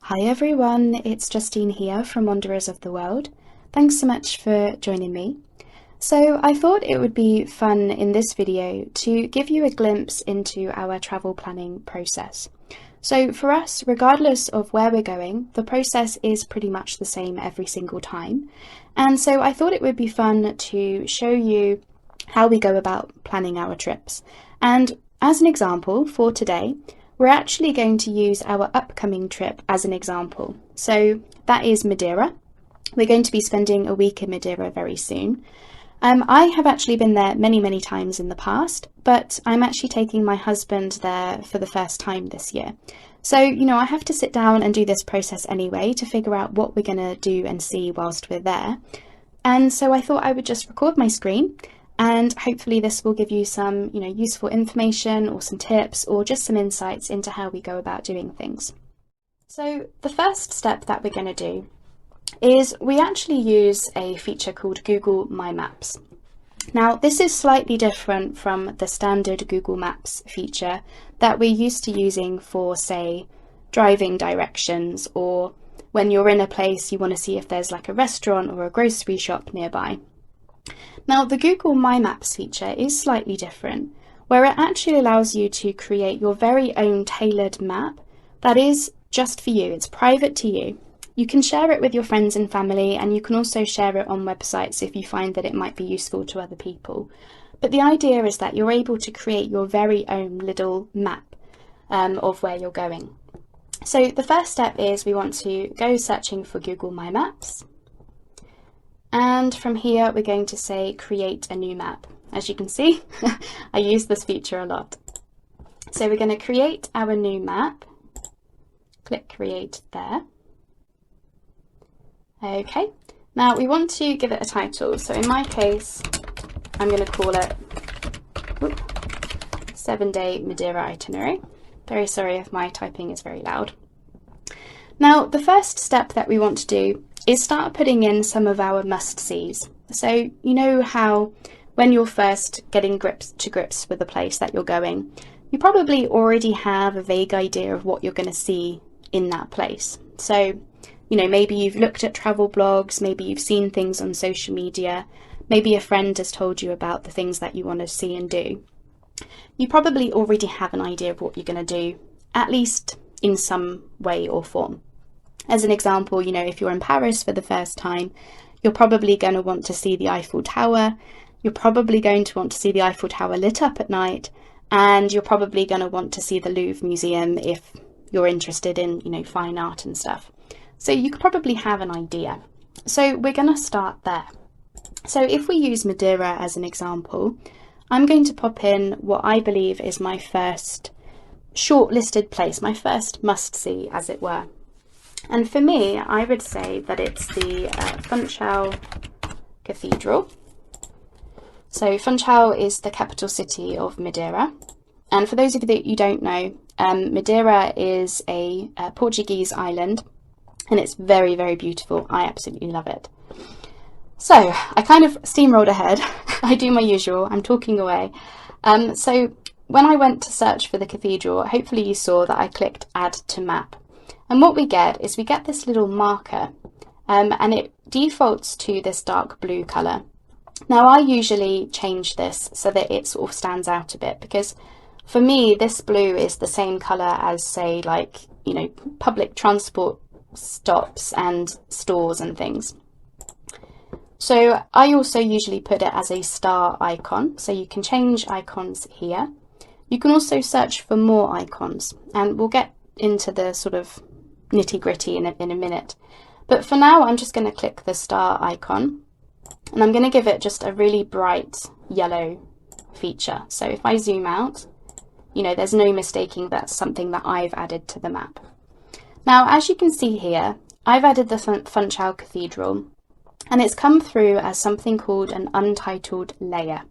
Hi everyone, it's Justine here from Wanderers of the World. Thanks so much for joining me. So I thought it would be fun in this video to give you a glimpse into our travel planning process. So for us, regardless of where we're going, the process is pretty much the same every single time. And so I thought it would be fun to show you how we go about planning our trips. And as an example for today, we're actually going to use our upcoming trip as an example. So that is Madeira. We're going to be spending a week in Madeira very soon. I have actually been there many times in the past, but I'm actually taking my husband there for the first time this year. So, I have to sit down and do this process anyway to figure out what we're going to do and see whilst we're there. And so I thought I would just record my screen, and hopefully this will give you some, useful information or some tips or just some insights into how we go about doing things. So the first step that we're going to do is we actually use a feature called Google My Maps. Now this is slightly different from the standard Google Maps feature that we're used to using for, say, driving directions, or when you're in a place you want to see if there's like a restaurant or a grocery shop nearby. Now the Google My Maps feature is slightly different, where it actually allows you to create your very own tailored map that is just for you. It's private to you. You can share it with your friends and family, and you can also share it on websites if you find that it might be useful to other people. But the idea is that you're able to create your very own little map of where you're going. So the first step is we want to go searching for Google My Maps. And from here, we're going to say create a new map. As you can see, I use this feature a lot. So we're going to create our new map. Click create there. Okay, now we want to give it a title. So in my case, I'm going to call it 7-day Madeira itinerary. Very sorry if my typing is very loud. Now, the first step that we want to do is start putting in some of our must-sees. So you know how when you're first getting to grips with the place that you're going, you probably already have a vague idea of what you're going to see in that place. So maybe you've looked at travel blogs, maybe you've seen things on social media, maybe a friend has told you about the things that you want to see and do. You probably already have an idea of what you're going to do, at least in some way or form. As an example, if you're in Paris for the first time, you're probably going to want to see the Eiffel Tower, you're probably going to want to see the Eiffel Tower lit up at night, and you're probably going to want to see the Louvre Museum if you're interested in, fine art and stuff. So you could probably have an idea. So we're going to start there. So if we use Madeira as an example, I'm going to pop in what I believe is my first shortlisted place, my first must-see, as it were. And for me, I would say that it's the Funchal Cathedral. So Funchal is the capital city of Madeira. And for those of you that you don't know, Madeira is a Portuguese island, and it's very beautiful. I absolutely love it. So I kind of steamrolled ahead. I do my usual, I'm talking away. So when I went to search for the cathedral, hopefully you saw that I clicked add to map. And what we get is we get this little marker, and it defaults to this dark blue colour. Now I usually change this so that it sort of stands out a bit, because for me this blue is the same colour as, say, like, public transport stops and stores and things. So I also usually put it as a star icon, so you can change icons here. You can also search for more icons, and we'll get into the sort of nitty-gritty in a minute. But for now, I'm just going to click the star icon, and I'm going to give it just a really bright yellow feature. So if I zoom out, there's no mistaking that's something that I've added to the map. Now, as you can see here, I've added the Funchal Cathedral, and it's come through as something called an untitled layer.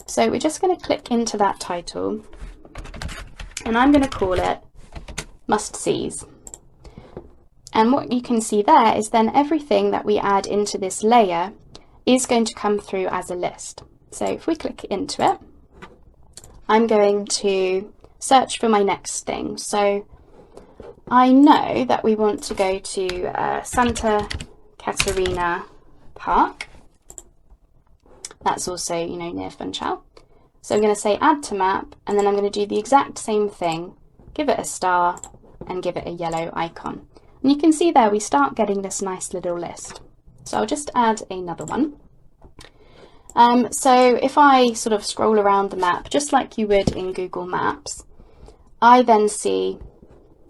So we're just going to click into that title, and I'm going to call it Must-Sees. And what you can see there is then everything that we add into this layer is going to come through as a list. So if we click into it, I'm going to search for my next thing. So I know that we want to go to Santa Catarina Park. That's also, you know, near Funchal. So I'm going to say add to map, and then I'm going to do the exact same thing, give it a star and give it a yellow icon. And you can see there we start getting this nice little list. So I'll just add another one. So if I sort of scroll around the map, just like you would in Google Maps, I then see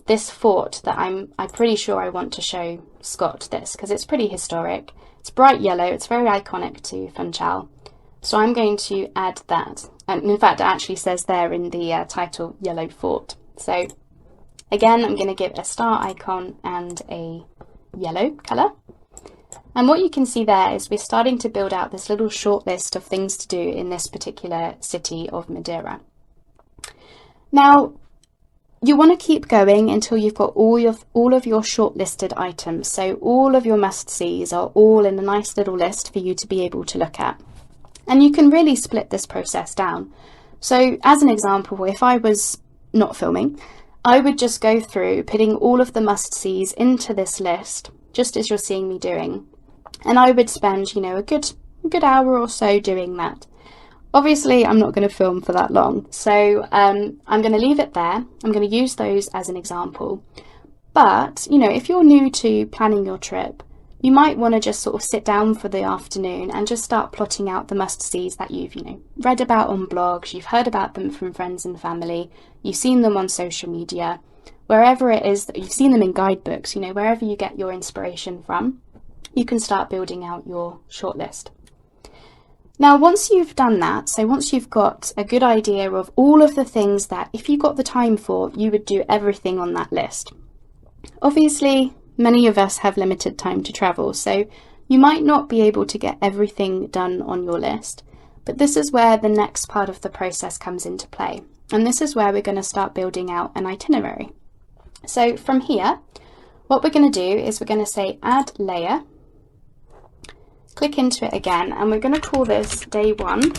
this fort that I'm pretty sure I want to show Scott this, because it's pretty historic. It's bright yellow, it's very iconic to Funchal. So I'm going to add that. And in fact, it actually says there in the title, Yellow Fort. So again, I'm going to give a star icon and a yellow colour. And what you can see there is we're starting to build out this little short list of things to do in this particular city of Madeira. Now, you want to keep going until you've got all of your shortlisted items. So all of your must-sees are all in a nice little list for you to be able to look at. And you can really split this process down. So as an example, if I was not filming, I would just go through putting all of the must-sees into this list, just as you're seeing me doing. And I would spend, you know, a good hour or so doing that. Obviously, I'm not going to film for that long, so I'm going to leave it there. I'm going to use those as an example. But, you know, if you're new to planning your trip, you might want to just sort of sit down for the afternoon and just start plotting out the must-sees that you've, you know, read about on blogs, you've heard about them from friends and family, you've seen them on social media, wherever it is that you've seen them in guidebooks, you know, wherever you get your inspiration from, you can start building out your shortlist. Now, once you've done that, so once you've got a good idea of all of the things that if you got the time for, you would do everything on that list. Obviously, many of us have limited time to travel, so you might not be able to get everything done on your list, but this is where the next part of the process comes into play. And this is where we're going to start building out an itinerary. So from here, what we're going to do is we're going to say add layer, click into it again, and we're going to call this day 1,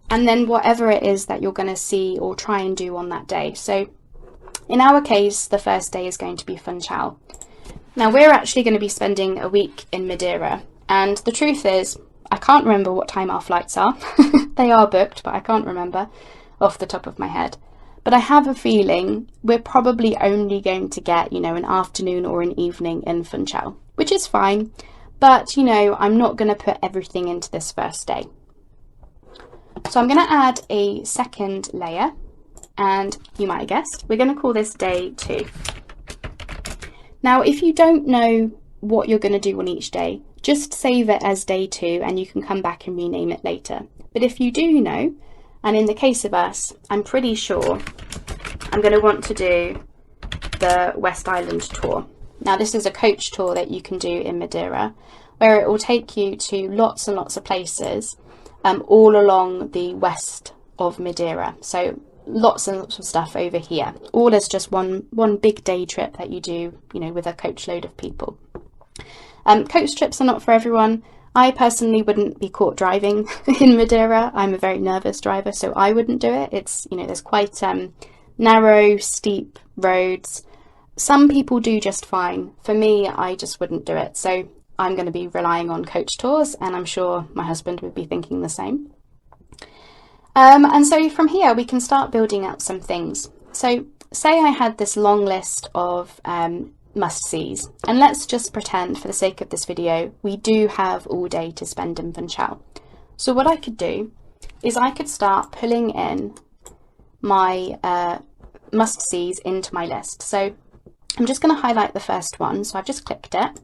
and then whatever it is that you're going to see or try and do on that day. So in our case, the first day is going to be Funchal. Now we're actually going to be spending a week in Madeira, and the truth is I can't remember what time our flights are. They are booked, but I can't remember off the top of my head. But I have a feeling we're probably only going to get, you know, an afternoon or an evening in Funchal, which is fine. But, you know, I'm not going to put everything into this first day. So I'm going to add a second layer, and you might have guessed, we're going to call this day 2. Now, if you don't know what you're going to do on each day, just save it as day 2 and you can come back and rename it later. But if you do know, and in the case of us, I'm pretty sure I'm going to want to do the West Island tour. Now this is a coach tour that you can do in Madeira, where it will take you to lots and lots of places all along the west of Madeira. So lots and lots of stuff over here, all as just one big day trip that you do, you know, with a coach load of people. Coach trips are not for everyone. I personally wouldn't be caught driving in Madeira. I'm a very nervous driver, so I wouldn't do it. It's, you know, there's quite narrow, steep roads. Some people do just fine. For me, I just wouldn't do it. So I'm going to be relying on coach tours, and I'm sure my husband would be thinking the same. And so from here, we can start building out some things. So say I had this long list of must-sees, and let's just pretend for the sake of this video, we do have all day to spend in Funchal. So what I could do is I could start pulling in my must-sees into my list. So I'm just going to highlight the first one, so I've just clicked it,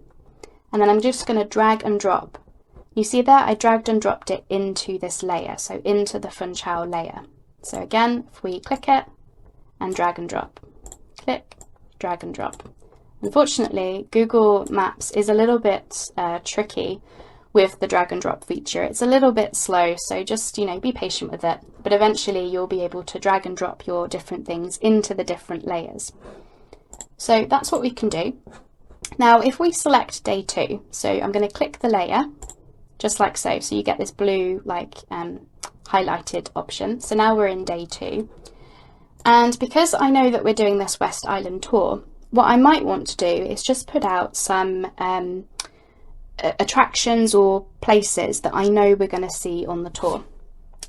and then I'm just going to drag and drop. You see there, I dragged and dropped it into this layer, so into the Funchal layer. So again, if we click it and drag and drop, click, drag and drop. Unfortunately, Google Maps is a little bit tricky with the drag and drop feature. It's a little bit slow, so just, you know, be patient with it, but eventually you'll be able to drag and drop your different things into the different layers. So that's what we can do. Now, if we select day 2, so I'm going to click the layer, just like so, so you get this blue, like, highlighted option. So now we're in day 2. And because I know that we're doing this West Island tour, what I might want to do is just put out some attractions or places that I know we're going to see on the tour.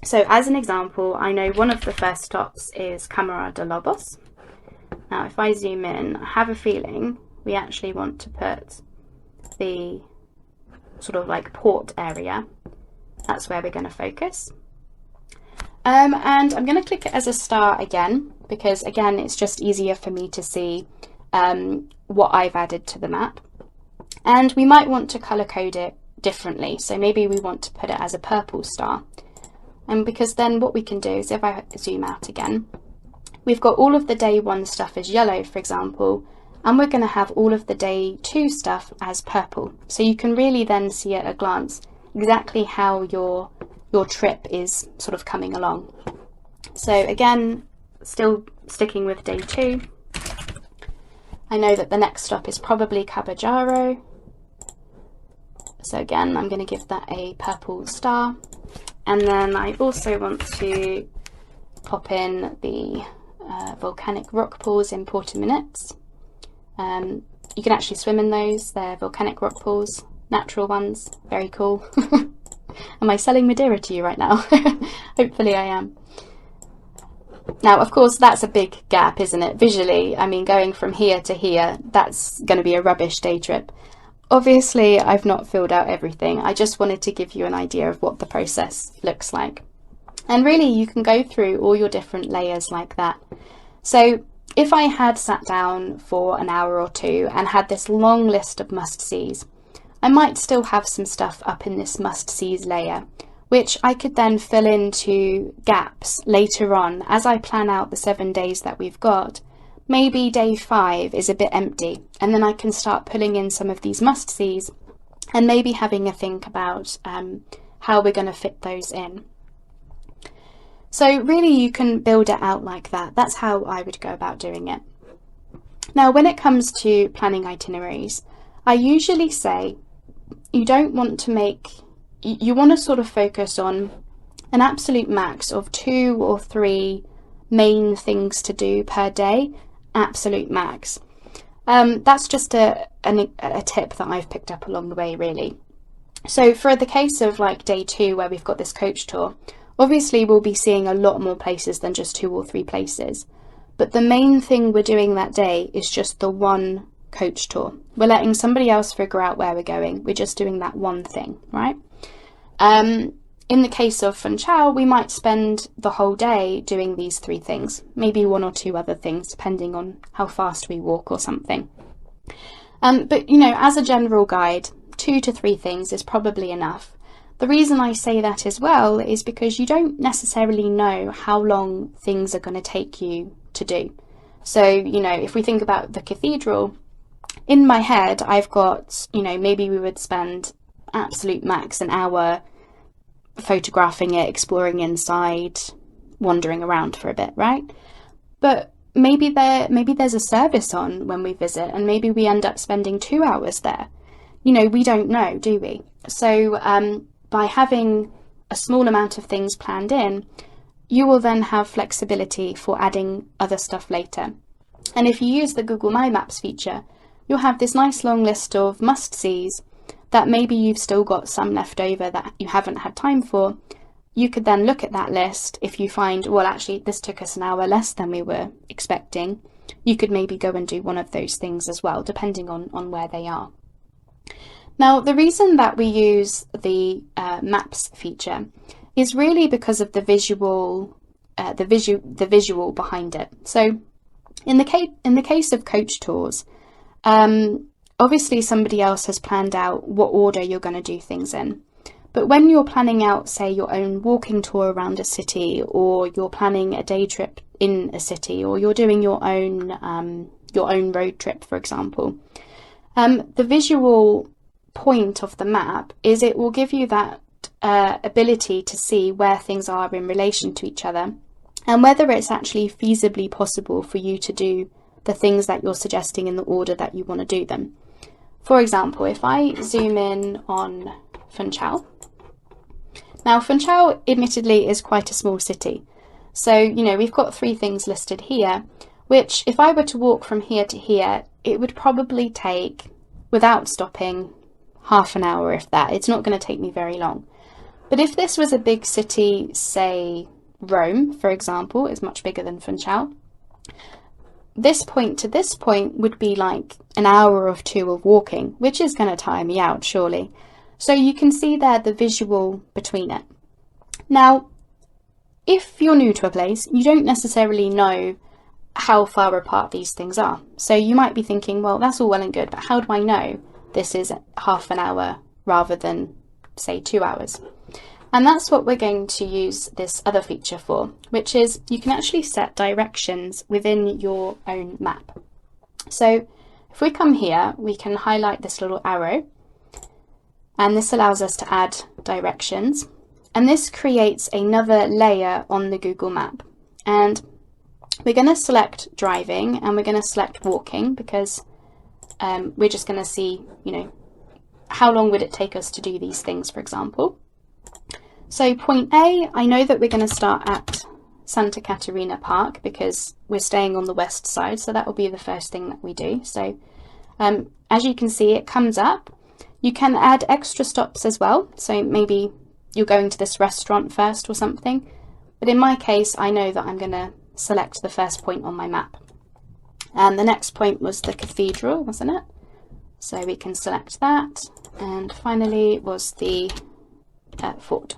So as an example, I know one of the first stops is Camara de Lobos. Now if I zoom in, I have a feeling we actually want to put the sort of like port area. That's where we're going to focus. And I'm going to click it as a star again, because again it's just easier for me to see what I've added to the map. And we might want to colour code it differently, so maybe we want to put it as a purple star. And because then what we can do is, if I zoom out again, we've got all of the day 1 stuff as yellow, for example, and we're going to have all of the day 2 stuff as purple. So you can really then see at a glance exactly how your trip is sort of coming along. So again, still sticking with day 2, I know that the next stop is probably Caballero. So again, I'm going to give that a purple star. And then I also want to pop in the volcanic rock pools in Puerto Minutes. You can actually swim in those. They're volcanic rock pools, natural ones, very cool. Am I selling Madeira to you right now? Hopefully I am. Now, of course, that's a big gap, isn't it? Visually, I mean, going from here to here, that's going to be a rubbish day trip. Obviously, I've not filled out everything. I just wanted to give you an idea of what the process looks like. And really, you can go through all your different layers like that. So if I had sat down for an hour or two and had this long list of must-sees, I might still have some stuff up in this must-sees layer, which I could then fill into gaps later on as I plan out the 7 days that we've got. Maybe day 5 is a bit empty, and then I can start pulling in some of these must-sees and maybe having a think about how we're going to fit those in. So really you can build it out like that. That's how I would go about doing it. Now when it comes to planning itineraries, I usually say you don't want to make, you want to sort of focus on an absolute max of 2 or 3 main things to do per day, absolute max. That's just a tip that I've picked up along the way, really. So for the case of like day 2 where we've got this coach tour, obviously we'll be seeing a lot more places than just 2 or 3 places. But the main thing we're doing that day is just the one coach tour. We're letting somebody else figure out where we're going. We're just doing that one thing, right? In the case of Funchal, we might spend the whole day doing these 3 things, maybe 1 or 2 other things, depending on how fast we walk or something. But, you know, as a general guide, 2 to 3 things is probably enough. The reason I say that as well is because you don't necessarily know how long things are going to take you to do. So, you know, if we think about the cathedral, in my head, I've got, you know, maybe we would spend absolute max an hour photographing it, exploring inside, wandering around for a bit, right? But maybe there's a service on when we visit, and maybe we end up spending 2 hours there. You know, we don't know, do we? So by having a small amount of things planned in, you will then have flexibility for adding other stuff later. And if you use the Google My Maps feature, you'll have this nice long list of must-sees that maybe you've still got some left over that you haven't had time for. You could then look at that list. If you find, well, actually this took us an hour less than we were expecting, you could maybe go and do one of those things as well, depending on where they are. Now, the reason that we use the maps feature is really because of the visual behind it. So in the case of coach tours, obviously somebody else has planned out what order you're going to do things in. But when you're planning out, say, your own walking tour around a city, or you're planning a day trip in a city, or you're doing your own road trip, for example, the visual point of the map is it will give you that ability to see where things are in relation to each other, and whether it's actually feasibly possible for you to do the things that you're suggesting in the order that you want to do them. For example, if I zoom in on Funchal. Now, Funchal admittedly is quite a small city, So, you know, we've got 3 things listed here, which if I were to walk from here to here, it would probably take, without stopping, half an hour, if that. It's not going to take me very long. But if this was a big city, say Rome, for example, is much bigger than Funchal, this point to this point would be like an hour or 2 of walking, which is going to tire me out, surely. So you can see there the visual between it. Now, if you're new to a place, you don't necessarily know how far apart these things are. So you might be thinking, well, that's all well and good, but how do I know this is half an hour rather than, say, 2 hours? And that's what we're going to use this other feature for, which is you can actually set directions within your own map. So if we come here, we can highlight this little arrow, and this allows us to add directions. And this creates another layer on the Google map. And we're going to select driving and we're going to select walking because we're just going to see, you know, how long would it take us to do these things, for example. So point A, I know that we're going to start at Santa Catarina Park because we're staying on the west side, so that will be the first thing that we do. So as you can see, it comes up. You can add extra stops as well, so maybe you're going to this restaurant first or something, but in my case I know that I'm going to select the first point on my map. And the next point was the cathedral, wasn't it? So we can select that, and finally was the fort.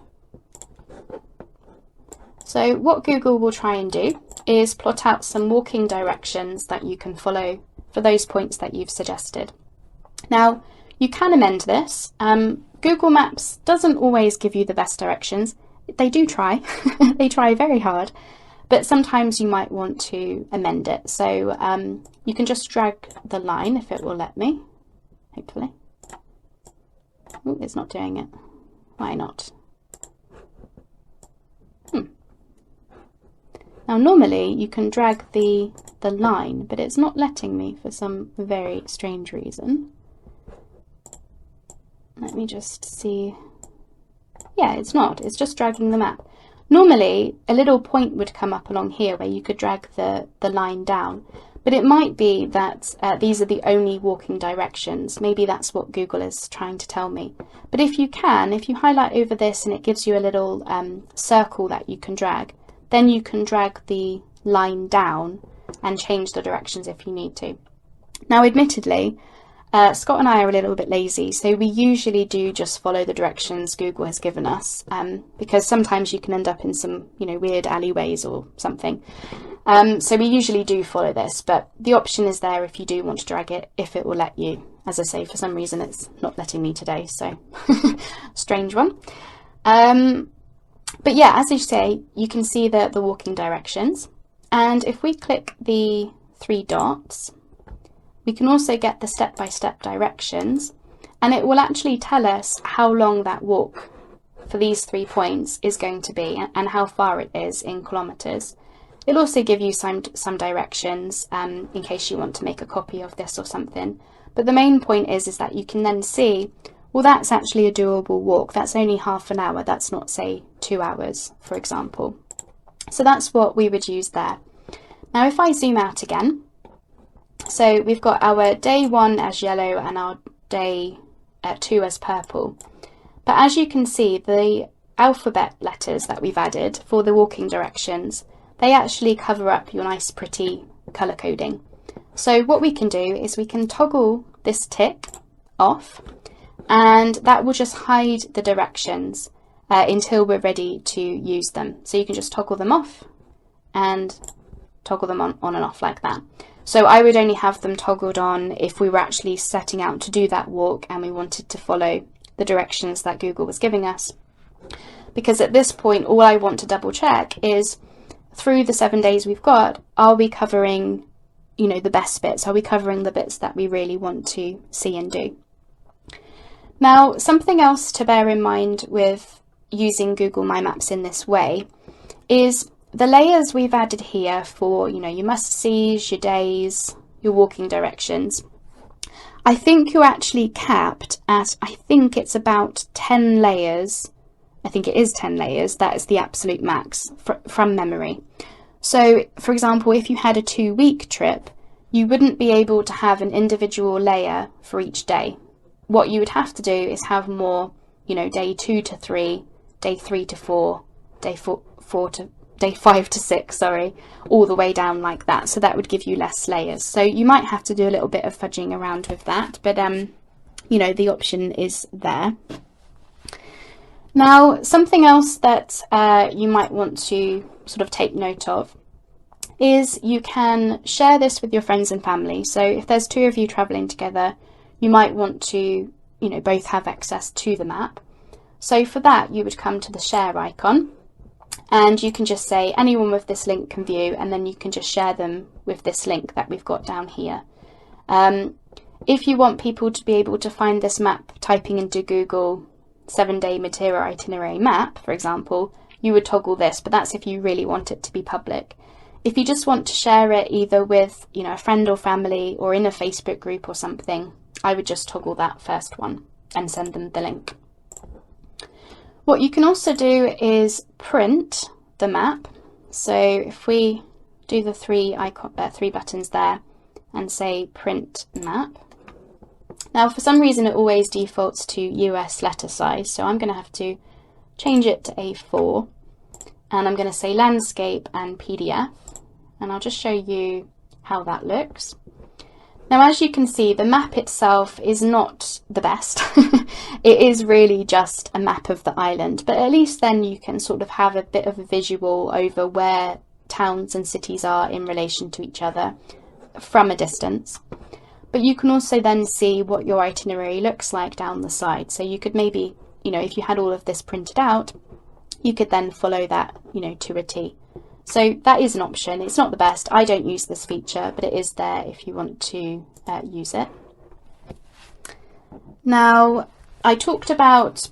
So what Google will try and do is plot out some walking directions that you can follow for those points that you've suggested. Now, you can amend this. Google Maps doesn't always give you the best directions. They do try. They try very hard, but sometimes you might want to amend it. So you can just drag the line if it will let me, hopefully. Oh, it's not doing it. Why not? Now normally you can drag the line, but it's not letting me for some very strange reason. Let me just see. Yeah, it's not. It's just dragging the map. Normally a little point would come up along here where you could drag the line down, but it might be that these are the only walking directions. Maybe that's what Google is trying to tell me. But if you highlight over this and it gives you a little circle that you can drag, then you can drag the line down and change the directions if you need to. Now, admittedly, Scott and I are a little bit lazy, so we usually do just follow the directions Google has given us, because sometimes you can end up in some, you know, weird alleyways or something. So we usually do follow this, but the option is there if you do want to drag it, if it will let you. As I say, for some reason it's not letting me today, so strange one. But yeah, as you say, you can see the walking directions. And if we click the 3 dots, we can also get the step-by-step directions, and it will actually tell us how long that walk for these 3 points is going to be and how far it is in kilometers. It'll also give you some directions in case you want to make a copy of this or something. But the main point is that you can then see, well, that's actually a doable walk. That's only half an hour. That's not, say, 2 hours, for example. So that's what we would use there. Now, if I zoom out again, so we've got our day 1 as yellow and our day 2 as purple. But as you can see, the alphabet letters that we've added for the walking directions, they actually cover up your nice pretty colour coding. So what we can do is we can toggle this tick off, and that will just hide the directions until we're ready to use them. So you can just toggle them off and toggle them on and off like that. So I would only have them toggled on if we were actually setting out to do that walk and we wanted to follow the directions that Google was giving us. Because at this point, all I want to double check is through the 7 days we've got, are we covering, you know, the best bits? Are we covering the bits that we really want to see and do? Now, something else to bear in mind with using Google My Maps in this way is the layers we've added here for, you know, your must-sees, your days, your walking directions. I think you're actually capped at, I think it's about 10 layers I think it is 10 layers. That is the absolute max from memory. So for example, if you had a 2-week trip, you wouldn't be able to have an individual layer for each day. What you would have to do is have more, you know, day 2 to 3, day 3 to 4, day 5 to 6, sorry, all the way down like that. So that would give you less layers. So you might have to do a little bit of fudging around with that, but you know, the option is there. Now, something else that you might want to sort of take note of is you can share this with your friends and family. So if there's 2 of you traveling together, you might want to, you know, both have access to the map. So for that, you would come to the share icon, and you can just say anyone with this link can view, and then you can just share them with this link that we've got down here. If you want people to be able to find this map typing into Google 7-day Madeira itinerary map, for example, you would toggle this, but that's if you really want it to be public. If you just want to share it either with, you know, a friend or family or in a Facebook group or something, I would just toggle that first one and send them the link. What you can also do is print the map. So if we do the 3 buttons there and say print map. Now for some reason it always defaults to US letter size, so I'm going to have to change it to A4, and I'm going to say landscape and PDF, and I'll just show you how that looks. Now, as you can see, the map itself is not the best. It is really just a map of the island, but at least then you can sort of have a bit of a visual over where towns and cities are in relation to each other from a distance. But you can also then see what your itinerary looks like down the side. So you could maybe, you know, if you had all of this printed out, you could then follow that, you know, to a T. So that is an option. It's not the best. I don't use this feature, but it is there if you want to use it. Now, I talked about,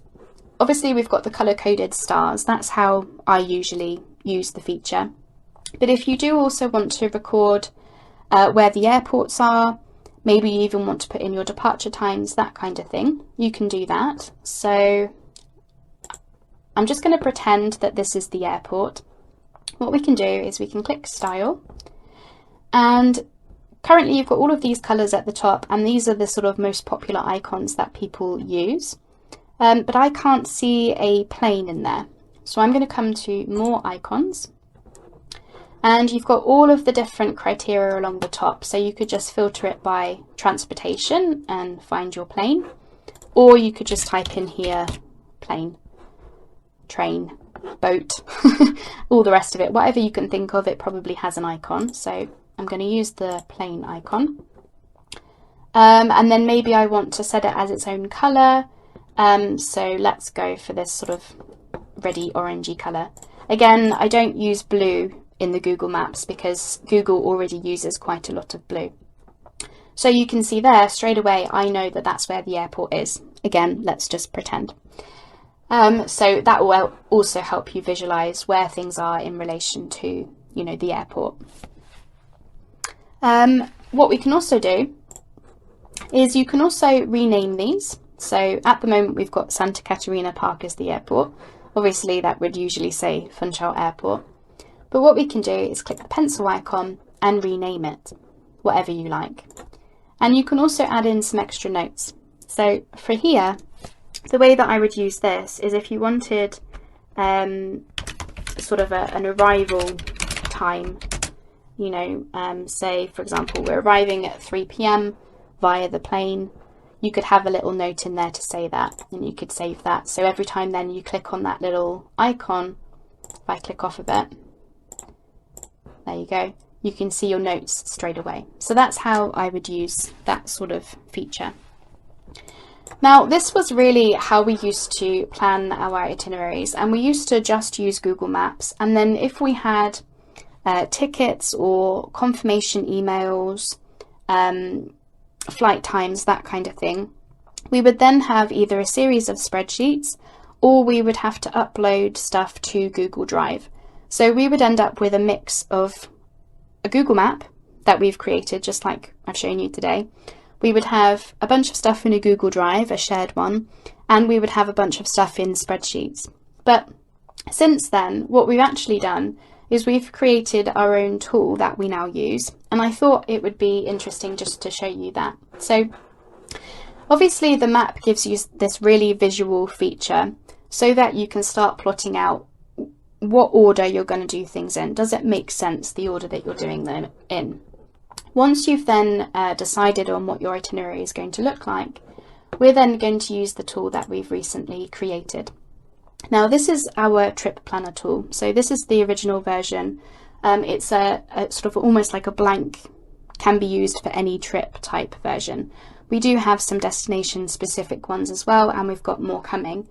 obviously we've got the color-coded stars. That's how I usually use the feature. But if you do also want to record where the airports are, maybe you even want to put in your departure times, that kind of thing, you can do that. So I'm just going to pretend that this is the airport. What we can do is we can click Style, and currently you've got all of these colours at the top, and these are the sort of most popular icons that people use. But I can't see a plane in there. So I'm going to come to More Icons, and you've got all of the different criteria along the top. So you could just filter it by transportation and find your plane, or you could just type in here plane, train, boat, all the rest of it. Whatever you can think of, it probably has an icon. So I'm going to use the plane icon. And then maybe I want to set it as its own colour. So let's go for this sort of reddy orangey colour. Again, I don't use blue in the Google Maps because Google already uses quite a lot of blue. So you can see there straight away, I know that that's where the airport is. Again, let's just pretend. So that will also help you visualize where things are in relation to, you know, the airport. What we can also do is you can also rename these. So at the moment we've got Santa Catarina Park as the airport. Obviously that would usually say Funchal Airport. But what we can do is click the pencil icon and rename it, whatever you like. And you can also add in some extra notes. So for here, the way that I would use this is if you wanted sort of an arrival time, you know, say for example we're arriving at 3 p.m. via the plane, you could have a little note in there to say that, and you could save that. So every time then you click on that little icon, if I click off of it, there you go, you can see your notes straight away. So that's how I would use that sort of feature. Now, this was really how we used to plan our itineraries, and we used to just use Google Maps, and then if we had tickets or confirmation emails, flight times, that kind of thing, we would then have either a series of spreadsheets or we would have to upload stuff to Google Drive. So we would end up with a mix of a Google map that we've created, just like I've shown you today. We would have a bunch of stuff in a Google Drive, a shared one, and we would have a bunch of stuff in spreadsheets. But since then, what we've actually done is we've created our own tool that we now use, and I thought it would be interesting just to show you that. So obviously the map gives you this really visual feature so that you can start plotting out what order you're going to do things in. Does it make sense, the order that you're doing them in? Once you've then decided on what your itinerary is going to look like, we're then going to use the tool that we've recently created. Now this is our trip planner tool. So this is the original version. It's a sort of almost like a blank, can be used for any trip type version. We do have some destination specific ones as well, and we've got more coming.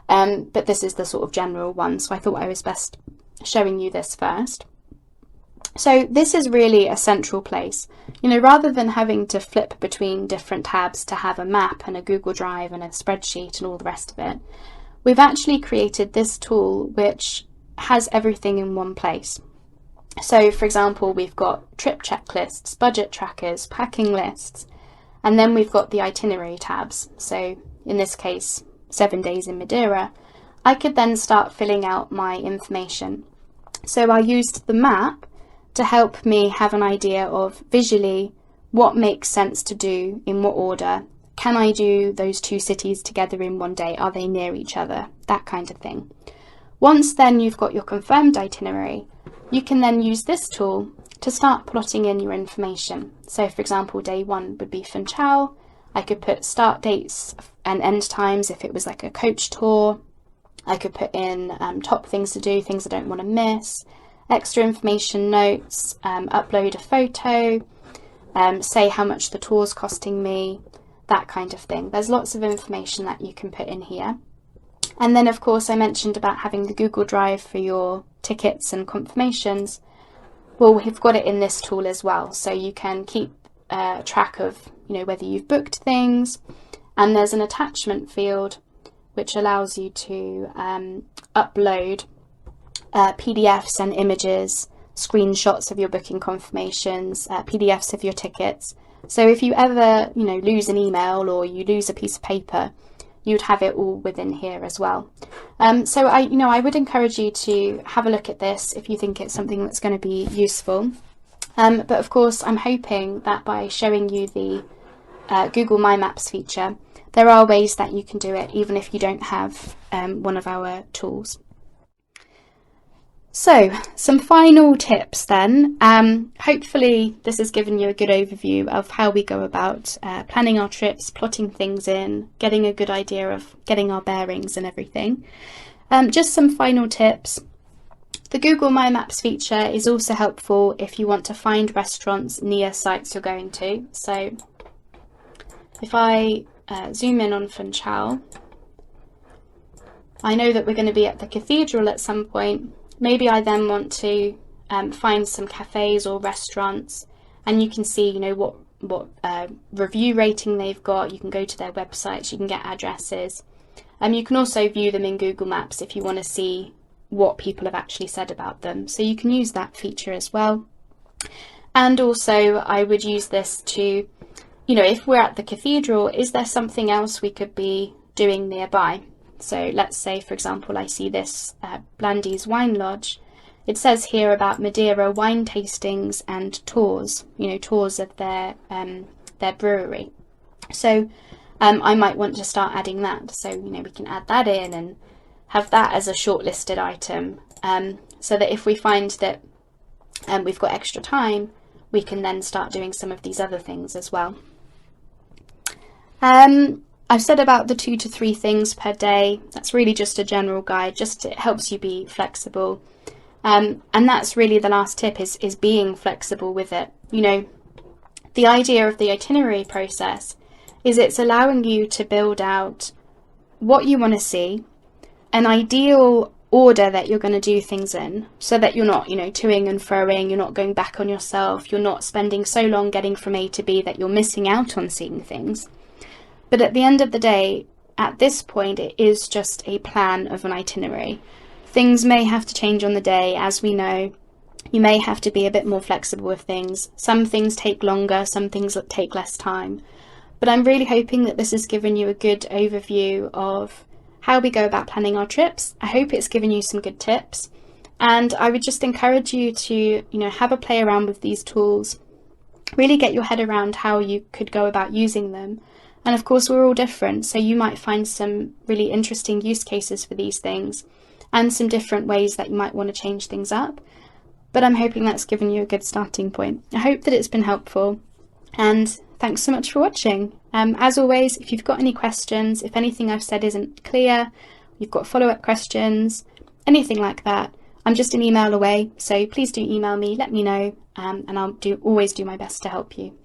But this is the sort of general one, so I thought I was best showing you this first. So this is really a central place. Rather than having to flip between different tabs to have a map and a Google Drive and a spreadsheet and all the rest of it, we've actually created this tool which has everything in one place. So for example, we've got trip checklists, budget trackers, packing lists, and then we've got the itinerary tabs. So in this case, 7 days in Madeira, I could then start filling out my information. So I used the map to help me have an idea of visually what makes sense to do in what order. Can I do those two cities together in one day? Are they near each other? That kind of thing. Once then you've got your confirmed itinerary, you can then use this tool to start plotting in your information. So for example, day 1 would be Funchal. I could put start dates and end times if it was like a coach tour. I could put in top things to do, things I don't want to miss, extra information notes, upload a photo, say how much the tour's costing me, that kind of thing. There's lots of information that you can put in here. And then of course I mentioned about having the Google Drive for your tickets and confirmations. Well, we've got it in this tool as well, so you can keep track of whether you've booked things, and there's an attachment field which allows you to upload PDFs and images, screenshots of your booking confirmations, PDFs of your tickets. So if you ever lose an email or you lose a piece of paper, you'd have it all within here as well. So I would encourage you to have a look at this if you think it's something that's going to be useful. But of course I'm hoping that by showing you the Google My Maps feature, there are ways that you can do it even if you don't have one of our tools. So some final tips then. Hopefully this has given you a good overview of how we go about planning our trips, plotting things in, getting a good idea of getting our bearings and everything. Just some final tips. The Google My Maps feature is also helpful if you want to find restaurants near sites you're going to. So if I zoom in on Funchal, I know that we're going to be at the cathedral at some point. Maybe I then want to find some cafes or restaurants, and you can see what review rating they've got. You can go to their websites, you can get addresses, and you can also view them in Google Maps if you want to see what people have actually said about them. So you can use that feature as well. And also I would use this to, if we're at the cathedral, is there something else we could be doing nearby? So let's say, for example, I see this Blandy's Wine Lodge. It says here about Madeira wine tastings and tours, tours of their brewery. So I might want to start adding that. So, we can add that in and have that as a shortlisted item, so that if we find that we've got extra time, we can then start doing some of these other things as well. I've said about the 2 to 3 things per day. That's really just a general guide, it helps you be flexible. And that's really the last tip, is being flexible with it. The idea of the itinerary process is it's allowing you to build out what you want to see, an ideal order that you're going to do things in, so that you're not, toing and froing, you're not going back on yourself, you're not spending so long getting from A to B that you're missing out on seeing things. But at the end of the day, at this point, it is just a plan of an itinerary. Things may have to change on the day, as we know. You may have to be a bit more flexible with things. Some things take longer, some things take less time. But I'm really hoping that this has given you a good overview of how we go about planning our trips. I hope it's given you some good tips, and I would just encourage you to, have a play around with these tools, really get your head around how you could go about using them. And of course, we're all different, so you might find some really interesting use cases for these things and some different ways that you might want to change things up. But I'm hoping that's given you a good starting point. I hope that it's been helpful, and thanks so much for watching. As always, if you've got any questions, if anything I've said isn't clear, you've got follow-up questions, anything like that, I'm just an email away, so please do email me, let me know, and I'll always do my best to help you.